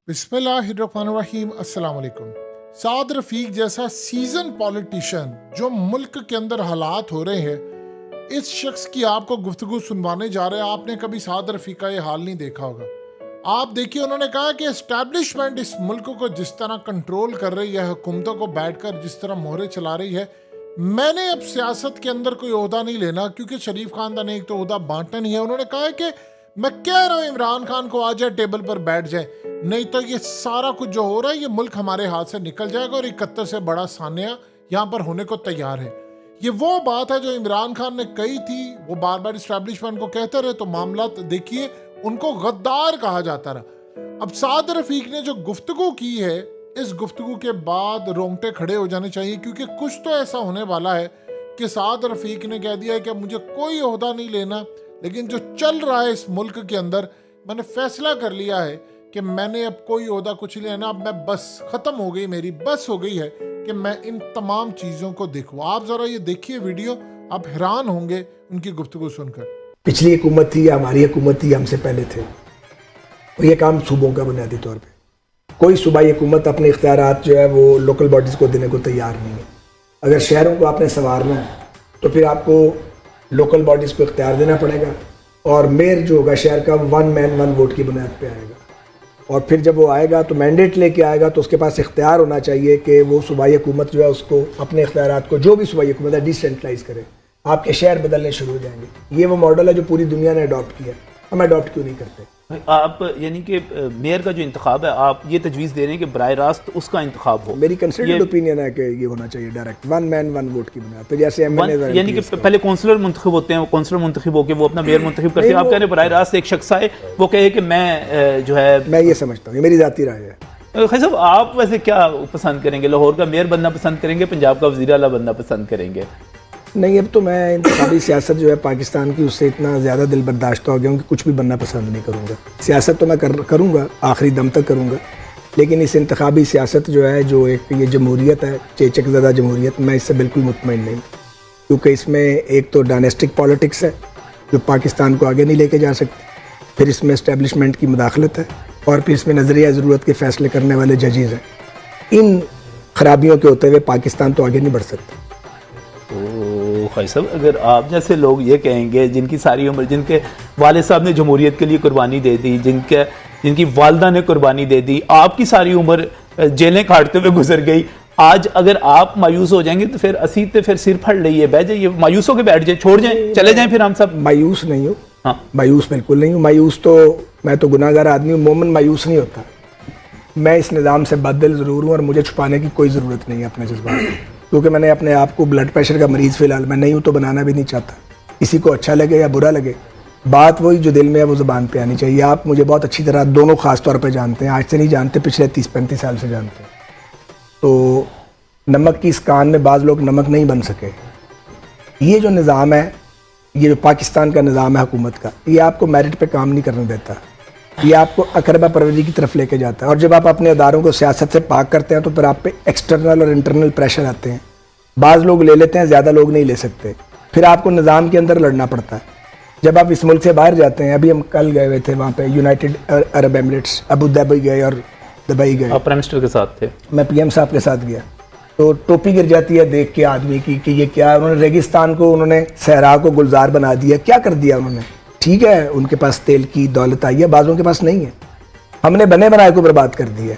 बिस्मिल्लाहिर्रहमानिर्रहीम अस्सलाम वालेकुम। साद रफ़ीक जैसा सीजन पॉलिटिशियन जो मुल्क के अंदर हालात हो रहे हैं, इस शख्स की आपको गुफ्तगू सुनवाने जा रहे हैं। आपने कभी साद रफ़ीक का ये हाल नहीं देखा होगा। आप देखिए, उन्होंने कहा कि एस्टैब्लिशमेंट इस मुल्क को जिस तरह कंट्रोल कर रही है, हुकूमतों को बैठकर जिस तरह मोहरे चला रही है, मैंने अब सियासत के अंदर कोई ओहदा नहीं लेना, क्योंकि शरीफ खानदान ने एक तो ओहदा बांटा नहीं है। उन्होंने कहा है कि मैं कह रहा हूँ इमरान खान को आ जाए, टेबल पर बैठ जाए, नहीं तो ये सारा कुछ जो हो रहा है ये मुल्क हमारे हाथ से निकल जाएगा और 71 से बड़ा सानिया यहाँ पर होने को तैयार है। ये वो बात है जो इमरान खान ने कही थी। वो बार बार इस्टेब्लिशमेंट को कहते रहे, तो मामला देखिए, उनको गद्दार कहा जाता रहा। अब साद रफ़ीक ने जो गुफ्तगू की है, इस गुफ्तगू के बाद रोंगटे खड़े हो जाने चाहिए, क्योंकि कुछ तो ऐसा होने वाला है कि साद रफ़ीक ने कह दिया है कि मुझे कोई ओहदा नहीं लेना, लेकिन जो चल रहा है इस मुल्क के अंदर, मैंने फैसला कर लिया है कि मैंने अब कोई ओहदा कुछ नहीं लेना। अब मैं बस ख़त्म हो गई, मेरी बस हो गई है कि मैं इन तमाम चीज़ों को देखूँ। आप ज़रा ये देखिए वीडियो, आप हैरान होंगे उनकी गुफ्तगू सुनकर। पिछली हुकूमत थी या हमारी हुकूमत थी, हमसे पहले थे, और ये काम सूबों का बुनियादी तौर पे कोई सूबाई हुकूमत अपने इख्तियारात जो है वो लोकल बॉडीज़ को देने को तैयार नहीं है। अगर शहरों को आपने संवारना है तो फिर आपको लोकल बॉडीज़ को इख्तियार देना पड़ेगा, और मेयर जो होगा शहर का 1 मैन 1 वोट की बुनियाद पे आएगा, और फिर जब वो आएगा तो मैंडेट लेके आएगा, तो उसके पास इख्तियार होना चाहिए कि वो सूबाई हुकूमत जो है उसको अपने इख्तियारात को, जो भी सूबाई हुकूमत है, डिसेंट्रलाइज करे। आपके शहर बदलने शुरू हो जाएंगे। ये वो मॉडल है जो पूरी दुनिया ने अडॉप्ट किया, हम अडॉप्ट क्यों नहीं करते? आप यानी कि मेयर का जो इंतखाब है, आप ये तजवीज़ दे रहे हैं कि बराह रास्त उसका इंतखाब हो? मेरी कंसिडर्ड ओपिनियन है कि ये होना चाहिए डायरेक्ट 1 मैन 1 वोट की बुनियाद पे, जैसे एमएनए, यानी कि पहले काउंसलर मुंतखब होते हैं, वो काउंसलर मुंतखब होकर वो अपना मेयर मुंतखब करते हैं। आप कह रहे हैं बराह रास्त एक शख्स आए, वो कहे कि मैं जो है, मैं ये समझता हूँ, ये मेरी ज़ाती राय है। खैर साहब, आप वैसे क्या पसंद करेंगे? लाहौर का मेयर बनना पसंद करेंगे, पंजाब का वज़ीर आला बनना पसंद करेंगे? नहीं, अब तो मैं इंतखाबी सियासत जो है पाकिस्तान की, उससे इतना ज़्यादा दिल बर्दाश्त हो गया हूँ कि कुछ भी बनना पसंद नहीं करूँगा। सियासत तो मैं करूँगा, आखिरी दम तक करूँगा, लेकिन इस इंतखाबी सियासत जो है, जो एक ये जमहूरियत है, चेचक ज़दा जमहूरियत, मैं इससे बिल्कुल मुतमईन नहीं, क्योंकि इसमें एक तो डायनेस्टिक पॉलिटिक्स है जो पाकिस्तान को आगे नहीं लेके जा सकती, फिर इसमें इस्टेब्लिशमेंट की मुदाखलत है, और फिर इसमें नज़रिया ज़रूरत के फ़ैसले करने वाले जजेज़ हैं। इन खराबियों के होते हुए पाकिस्तान तो आगे नहीं बढ़ सकता। भाई साहब, अगर आप जैसे लोग ये कहेंगे जिनकी सारी उम्र, जिनके वालिद साहब ने जमहूरियत के लिए कुर्बानी दे दी, जिनकी वालदा ने कुर्बानी दे दी, आपकी सारी उम्र जेलें काटते हुए गुजर गई, आज अगर आप मायूस हो जाएंगे तो फिर असी तो फिर सिर फड़ लिये, बह जाइए, मायूस होकर बैठ जाए, छोड़ जाएं, चले जाएं फिर हम सब। मायूस नहीं हूँ, हाँ, मायूस बिल्कुल नहीं हूँ। मायूस तो मैं तो गुनाहगार आदमी हूँ, मोमिन मायूस नहीं होता। मैं इस निज़ाम से बददिल ज़रूर हूँ, और मुझे छुपाने की कोई ज़रूरत नहीं है अपने जज्बात, क्योंकि मैंने अपने आप को ब्लड प्रेशर का मरीज़ फ़िलहाल मैं नहीं हूँ, तो बनाना भी नहीं चाहता। किसी को अच्छा लगे या बुरा लगे, बात वही जो दिल में है वो ज़ुबान पे आनी चाहिए। आप मुझे बहुत अच्छी तरह दोनों ख़ास तौर पे जानते हैं, आज से नहीं जानते, पिछले 30-35 साल से जानते हैं। तो नमक की इस कान में बाज़ लोग नमक नहीं बन सके। ये जो निज़ाम है, ये जो पाकिस्तान का निज़ाम है हुकूमत का, ये आपको मेरिट पे काम नहीं करने देता, ये आपको अकरबा परवरी की तरफ लेके जाता है। और जब आप अपने अदारों को सियासत से पाक करते हैं तो फिर आप पे एक्सटर्नल और इंटरनल प्रेशर आते हैं। बाज़ लोग ले लेते हैं, ज़्यादा लोग नहीं ले सकते, फिर आपको निज़ाम के अंदर लड़ना पड़ता है। जब आप इस मुल्क से बाहर जाते हैं, अभी हम कल गए हुए थे वहाँ पे United Arab Emirates, Abu Dhabi गए और दुबई गए। आप प्राइम मिनिस्टर के साथ थे? मैं PM साहब के साथ गया, तो टोपी गिर जाती है देख के आदमी की कि ये क्या, उन्होंने रेगिस्तान को, उन्होंने सहरा को गुलजार बना दिया। क्या कर दिया उन्होंने? ठीक है, उनके पास तेल की दौलत आई है, बाज़ों के पास नहीं है। हमने बने बनाए को बर्बाद कर दिया।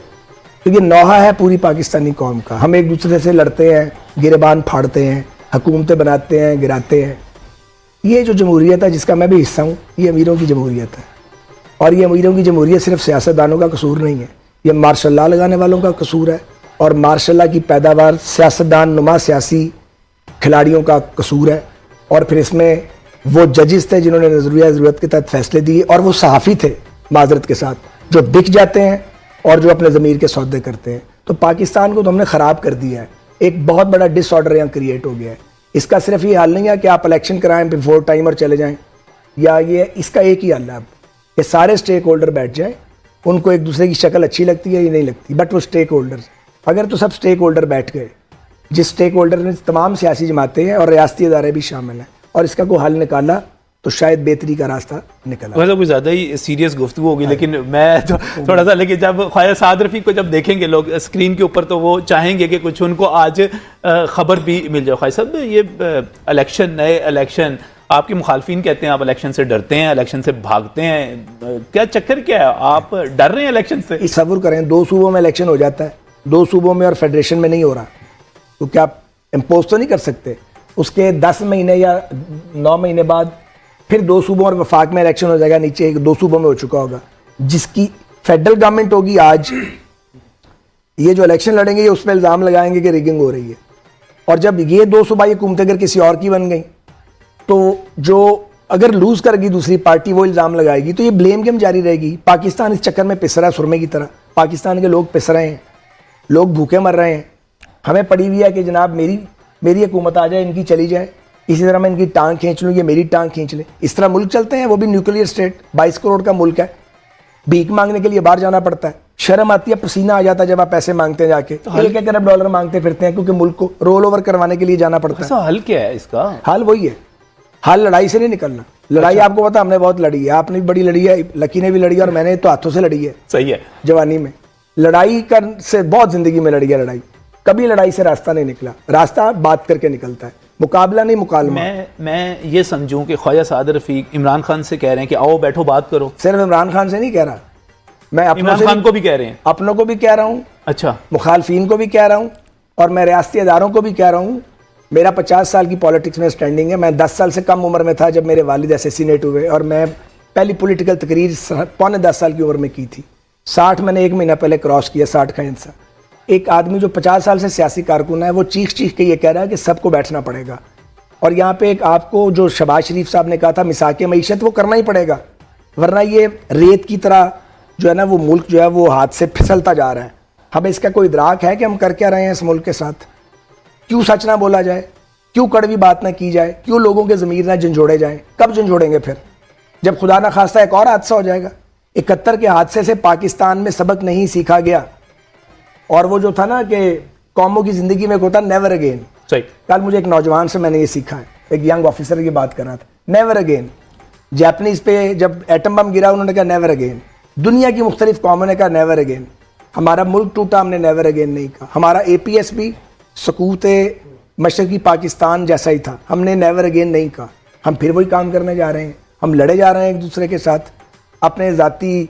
तो ये नौहा है पूरी पाकिस्तानी कौम का। हम एक दूसरे से लड़ते हैं, गिरबान फाड़ते हैं, हुकूमतें बनाते हैं, गिराते हैं। ये जो जमहूरियत है जिसका मैं भी हिस्सा हूँ, ये अमीरों की जमहूरियत है, और ये अमीरों की जमहूरियत सिर्फ सियासतदानों का कसूर नहीं है, ये मार्शल लॉ लगाने वालों का कसूर है, और मार्शल लॉ की पैदावार सियासतदान नुमा सियासी खिलाड़ियों का कसूर है। और फिर इसमें वो जजेस थे जिन्होंने नज़रिया ज़रूरत के तहत फैसले दिए, और वो सहाफ़ी थे माजरत के साथ जो बिक जाते हैं और जो अपने ज़मीर के सौदे करते हैं। तो पाकिस्तान को तो हमने ख़राब कर दिया है, एक बहुत बड़ा डिसऑर्डर यहाँ क्रिएट हो गया है। इसका सिर्फ ये हल नहीं है कि आप इलेक्शन कराएं बिफोर टाइम और चले जाएं, या ये इसका एक ही हल है अब कि सारे स्टेक होल्डर बैठ जाएं, उनको एक दूसरे की शक्ल अच्छी लगती है या नहीं लगती, बट वो स्टेक होल्डर्स, अगर तो सब स्टेक होल्डर बैठ गए, जिस स्टेक होल्डर में तमाम सियासी जमातें हैं और रियासती इदारे भी शामिल हैं, और इसका कोई हल निकाला, تو شاید بہتری کا راستہ نکلا. ویسے کوئی زیادہ ہی سیریس گفتگو ہوگی, لیکن میں تھوڑا سا, لیکن جب خواجہ سعد رفیق کو جب دیکھیں گے لوگ اسکرین کے اوپر تو وہ چاہیں گے کہ کچھ ان کو آج خبر بھی مل جائے. خواجہ صاحب, یہ الیکشن, نئے الیکشن, آپ کے مخالفین کہتے ہیں آپ الیکشن سے ڈرتے ہیں, الیکشن سے بھاگتے ہیں, کیا چکر کیا ہے, آپ ڈر رہے ہیں الیکشن سے؟ تصور کریں 2 صوبوں میں الیکشن ہو جاتا ہے, 2 صوبوں میں اور فیڈریشن میں نہیں ہو رہا, تو کیا آپ امپوز تو نہیں کر سکتے؟ اس کے 10 مہینے یا 9 مہینے بعد پھر 2 صوبوں اور وفاق میں الیکشن ہو جائے گا, نیچے 2 صوبوں میں ہو چکا ہوگا. جس کی فیڈرل گورنمنٹ ہوگی آج, یہ جو الیکشن لڑیں گے یہ اس پہ الزام لگائیں گے کہ ریگنگ ہو رہی ہے. اور جب یہ 2 صوبائی حکومتیں اگر کسی اور کی بن گئیں تو جو اگر لوز کر گی دوسری پارٹی وہ الزام لگائے گی, تو یہ بلیم گیم جاری رہے گی. پاکستان اس چکر میں پس رہا ہے سرمے کی طرح, پاکستان کے لوگ پس رہے ہیں, لوگ بھوکے مر رہے ہیں. ہمیں پڑی ہوئی ہے کہ جناب میری حکومت آ جائے, ان کی چلی جائے, اسی طرح میں ان کی ٹانگ کھینچ لوں, یہ میری ٹانگ کھینچ لے. اس طرح ملک چلتے ہیں, وہ بھی نیوکلیئر اسٹیٹ, 22 کروڑ کا ملک ہے, بھیک مانگنے کے لیے باہر جانا پڑتا ہے, شرم آتی ہے, پسینہ آ جاتا ہے جب آپ پیسے مانگتے ہیں جا کے, 1 ارب ڈالر مانگتے پھرتے ہیں, کیونکہ ملک کو رول اوور کروانے کے لیے جانا پڑتا ہے. حل کیا ہے اس کا؟ حل وہی ہے, حل لڑائی سے نہیں نکلنا. لڑائی آپ کو پتا ہم نے بہت لڑی ہے, آپ نے بھی بڑی لڑی ہے, لکی نے بھی لڑی ہے, اور میں نے تو ہاتھوں سے لڑی ہے. صحیح ہے, جوانی میں لڑائی سے بہت زندگی میں لڑی ہے لڑائی. کبھی لڑائی سے راستہ نہیں نکلا, راستہ بات کر کے نکلتا ہے, مقابلہ نہیں مکالمہ. میں یہ سمجھوں کہ خواجہ سعد رفیق عمران خان سے کہہ رہے ہیں کہ آؤ بیٹھو بات کرو. صرف عمران خان سے نہیں کہہ رہا, میں عمران خان کو بھی کہہ رہے ہیں, اپنوں کو بھی کہہ رہا ہوں, اچھا, مخالفین کو بھی کہہ رہا ہوں, اور میں ریاستی اداروں کو بھی کہہ رہا ہوں. میرا 50 سال کی پالیٹکس میں سٹینڈنگ ہے. میں 10 سال سے کم عمر میں تھا جب میرے والد اسیسینیٹ ہوئے, اور میں پہلی پولیٹیکل تقریر 9.25 سال کی عمر میں کی تھی. 60 میں نے 1 مہینہ پہلے کراس کیا, 60 کا انسان. ایک آدمی جو 50 سال سے سیاسی کارکن ہے, وہ چیخ کے یہ کہہ رہا ہے کہ سب کو بیٹھنا پڑے گا. اور یہاں پہ ایک آپ کو جو شہباز شریف صاحب نے کہا تھا مساک معیشت, وہ کرنا ہی پڑے گا, ورنہ یہ ریت کی طرح جو ہے نا وہ ملک جو ہے وہ ہاتھ سے پھسلتا جا رہا ہے. ہمیں اس کا کوئی ادراک ہے کہ ہم کر کیا رہے ہیں اس ملک کے ساتھ؟ کیوں سچ نہ بولا جائے, کیوں کڑوی بات نہ کی جائے, کیوں لوگوں کے ضمیر نہ جھنجھوڑے جائیں؟ کب جھنجھوڑیں گے پھر؟ جب خدا نہ خواستہ ایک اور حادثہ ہو جائے گا. 71 کے حادثے سے پاکستان میں سبق نہیں سیکھا گیا, اور وہ جو تھا نا کہ قوموں کی زندگی میں ہوتا نیور اگین. صحیح. کل مجھے ایک نوجوان سے میں نے یہ سیکھا ہے, ایک ینگ آفیسر کی بات کر رہا تھا, نیور اگین. جاپنیز پہ جب ایٹم بم گرا انہوں نے کہا نیور اگین. دنیا کی مختلف قوموں نے کہا نیور اگین. ہمارا ملک ٹوٹا, ہم نے نیور اگین نہیں کہا. ہمارا APS بھی سقوط مشرقی پاکستان جیسا ہی تھا, ہم نے نیور اگین نہیں کہا. ہم پھر وہی کام کرنے جا رہے ہیں, ہم لڑے جا رہے ہیں ایک دوسرے کے ساتھ اپنے ذاتی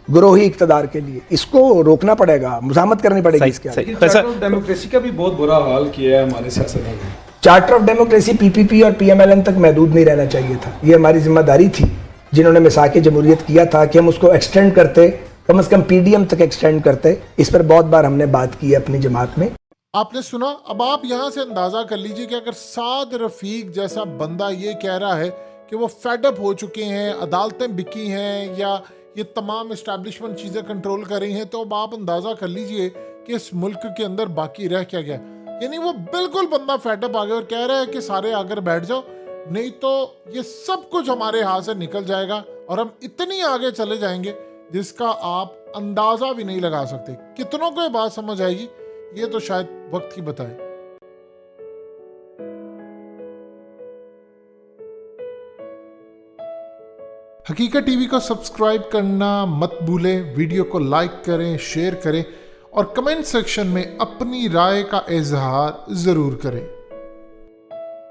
گروہی اقتدار کے لیے. اس کو روکنا پڑے گا, مزاحمت کرنی پڑے گی اس کے آگے. چارٹر آف ڈیموکریسی کا بھی بہت برا حال کیا ہے ہمارے سیاستدانوں نے. چارٹر آف ڈیموکریسی PPP اور PMLN تک محدود نہیں رہنا چاہیے تھا. یہ ہماری ذمہ داری تھی جنہوں نے مساک جمہوریت کیا تھا کہ ہم اس کو ایکسٹینڈ کرتے, کم از کم PDM تک ایکسٹینڈ کرتے. اس پر بہت بار ہم نے بات کی ہے اپنی جماعت میں. آپ نے سنا. اب آپ یہاں سے اندازہ کر لیجئے کہ اگر سعد رفیق جیسا بندہ یہ کہہ رہا ہے کہ وہ فیڈ اپ ہو چکے ہیں, عدالتیں بکی ہیں, یا یہ تمام اسٹیبلشمنٹ چیزیں کنٹرول کر رہی ہیں, تو اب آپ اندازہ کر لیجئے کہ اس ملک کے اندر باقی رہ کیا گیا. یعنی وہ بالکل بندہ فیڈ اپ آ گیا اور کہہ رہا ہے کہ سارے آ کر بیٹھ جاؤ, نہیں تو یہ سب کچھ ہمارے ہاتھ سے نکل جائے گا اور ہم اتنی آگے چلے جائیں گے جس کا آپ اندازہ بھی نہیں لگا سکتے. کتنوں کو یہ بات سمجھ آئے گی یہ تو شاید وقت ہی بتائے. حقیقت ٹی وی کو سبسکرائب کرنا مت بھولیں, ویڈیو کو لائک کریں, شیئر کریں, اور کمنٹ سیکشن میں اپنی رائے کا اظہار ضرور کریں.